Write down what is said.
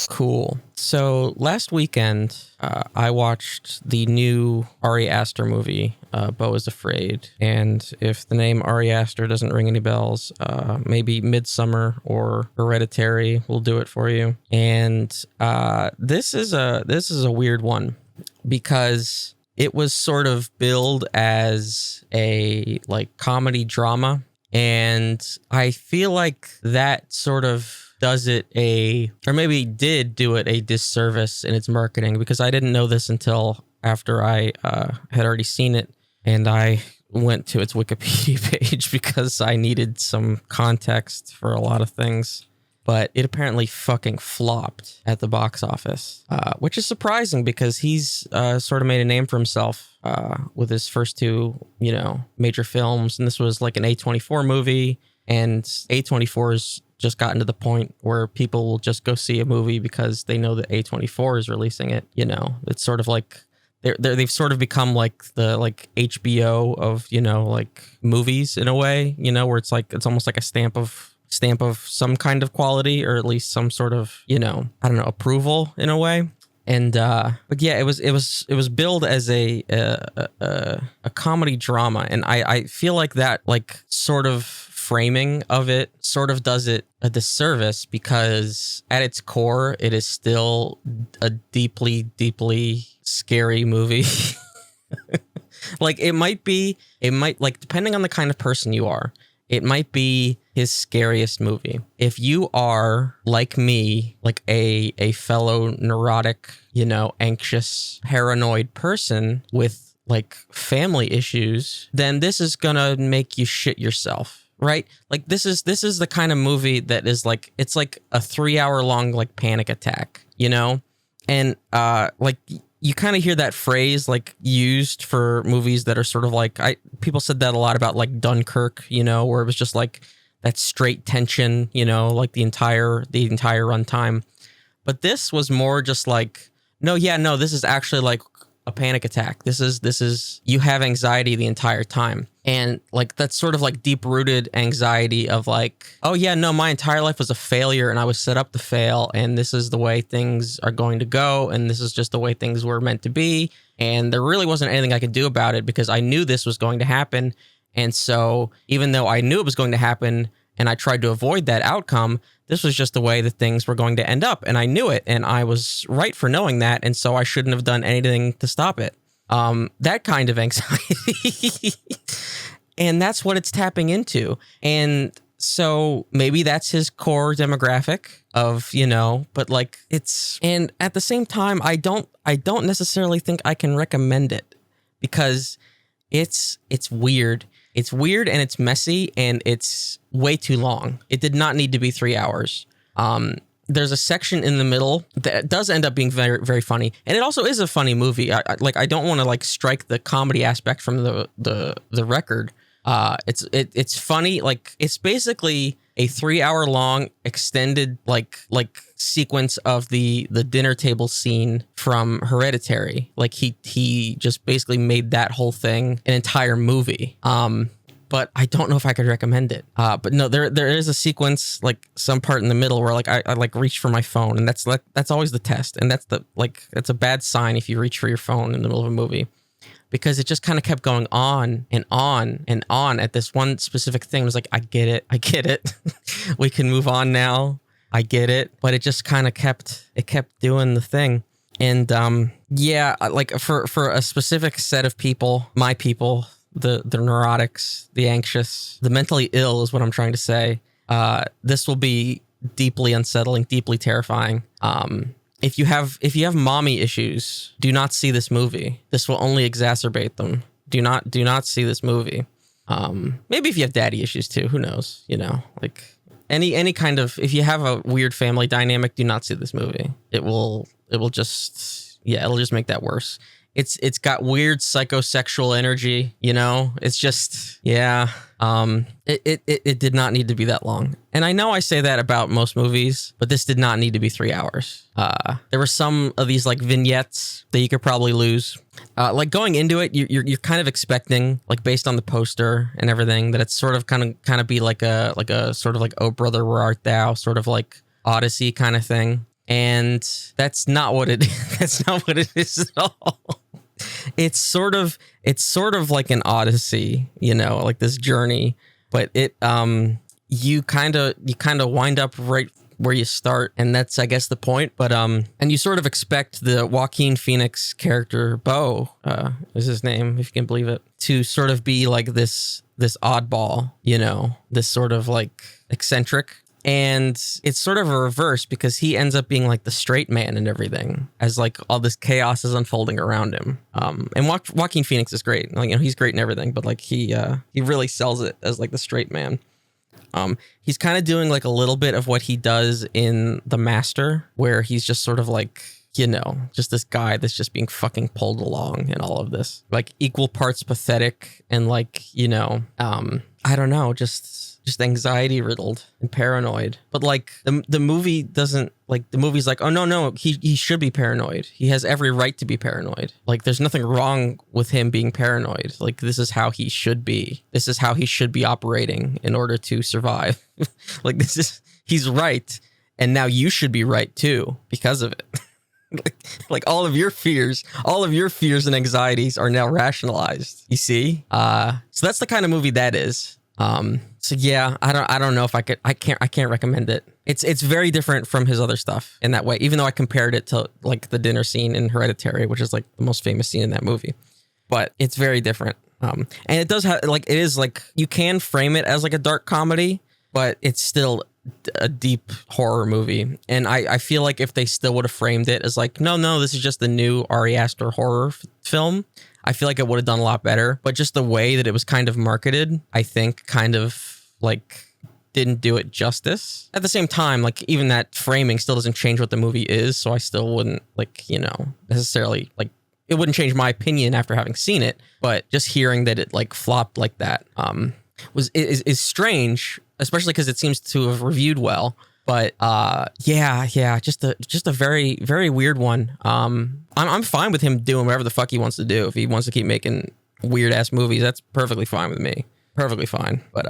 Cool. So last weekend, I watched the new Ari Aster movie, Beau is Afraid. And if the name Ari Aster doesn't ring any bells, maybe Midsummer or Hereditary will do it for you. And this is a weird one because it was sort of billed as a like comedy drama, and I feel like that sort of does it or maybe did do it a disservice in its marketing, because I didn't know this until after I had already seen it, and I went to its Wikipedia page because I needed some context for a lot of things. But it apparently fucking flopped at the box office, which is surprising because he's sort of made a name for himself with his first two, major films. And this was like an A24 movie, and A24's just gotten to the point where people will just go see a movie because they know that A24 is releasing it. It's sort of like they've sort of become like the HBO of movies in a way, where it's almost like a stamp of some kind of quality, or at least some sort of approval in a way. And but yeah, it was billed as a comedy drama, and I feel like that sort of framing of it sort of does it a disservice, because at its core it is still a deeply, deeply scary movie. Depending on the kind of person you are, it might be his scariest movie. If you are like me, like a fellow neurotic, anxious, paranoid person with family issues, then this is gonna make you shit yourself. Right? This is the kind of movie that is it's like a 3-hour long panic attack, and you kind of hear that phrase used for movies that are sort of people said that a lot about Dunkirk, where it was just that straight tension, the entire runtime. But this was more just no, this is actually a panic attack. This is you have anxiety the entire time. And that's sort of deep rooted anxiety of oh yeah, no, my entire life was a failure and I was set up to fail, and this is the way things are going to go, and this is just the way things were meant to be, and there really wasn't anything I could do about it because I knew this was going to happen. And so even though I knew it was going to happen and I tried to avoid that outcome, this was just the way that things were going to end up, and I knew it, and I was right for knowing that, and so I shouldn't have done anything to stop it. That kind of anxiety. And that's what it's tapping into. And so maybe that's his core demographic of, but and at the same time, I don't necessarily think I can recommend it, because it's weird. It's weird and it's messy and it's way too long. It did not need to be 3 hours. There's a section in the middle that does end up being very, very funny, and it also is a funny movie. I don't want to strike the comedy aspect from the record. It's funny. It's basically a 3-hour long extended sequence of the dinner table scene from Hereditary. He just basically made that whole thing an entire movie. But I don't know if I could recommend it. But no, there is a sequence, some part in the middle where I reach for my phone, and that's always the test, and that's that's a bad sign if you reach for your phone in the middle of a movie, because it just kind of kept going on and on and on at this one specific thing. It was I get it, we can move on now. I get it, but it just kind of kept doing the thing. And yeah, for a specific set of people, my people. The neurotics, the anxious, the mentally ill is what I'm trying to say. This will be deeply unsettling, deeply terrifying. If you have mommy issues, do not see this movie. This will only exacerbate them. Do not see this movie. Maybe if you have daddy issues too, who knows? Any kind of, if you have a weird family dynamic, do not see this movie. It'll just make that worse. It's got weird psychosexual energy, It's just, yeah. It did not need to be that long. And I know I say that about most movies, but this did not need to be 3 hours. There were some of these vignettes that you could probably lose. Going into it, you're kind of expecting, based on the poster and everything, that it's sort of kind of be like a sort of Oh Brother Where Art Thou, sort of Odyssey kind of thing. And that's not what it that's not what it is at all. It's sort of like an odyssey, like this journey, but you kind of wind up right where you start, and that's, I guess, the point. But and you sort of expect the Joaquin Phoenix character, Beau, is his name, if you can believe it, to sort of be like this oddball, this sort of like eccentric. And it's sort of a reverse because he ends up being like the straight man and everything, as like all this chaos is unfolding around him. And Joaquin Phoenix is great. Like, he's great and everything, but like he really sells it as like the straight man. He's kind of doing like a little bit of what he does in The Master, where he's just sort of like, just this guy that's just being fucking pulled along in all of this, like equal parts pathetic and like, I don't know, just anxiety riddled and paranoid. But like the movie doesn't, like, the movie's like, oh no, he should be paranoid. He has every right to be paranoid. Like, there's nothing wrong with him being paranoid. Like, this is how he should be. This is how he should be operating in order to survive. Like, he's right. And now you should be right too because of it. like all of your fears and anxieties are now rationalized. You see? So that's the kind of movie that is. So yeah, I don't know if I can't recommend it. It's very different from his other stuff in that way, even though I compared it to like the dinner scene in Hereditary, which is like the most famous scene in that movie. But it's very different. And it does have, like, it is like, you can frame it as like a dark comedy, but it's still a deep horror movie. And I feel like if they still would have framed it as like, no, this is just the new Ari Aster horror film, I feel like it would have done a lot better. But just the way that it was kind of marketed, I think kind of like didn't do it justice. At the same time, like, even that framing still doesn't change what the movie is. So I still wouldn't, like, necessarily, like, it wouldn't change my opinion after having seen it. But just hearing that it like flopped like that is strange, especially because it seems to have reviewed well. But yeah, just a very, very weird one. I'm fine with him doing whatever the fuck he wants to do. If he wants to keep making weird ass movies, that's perfectly fine with me. Perfectly fine. But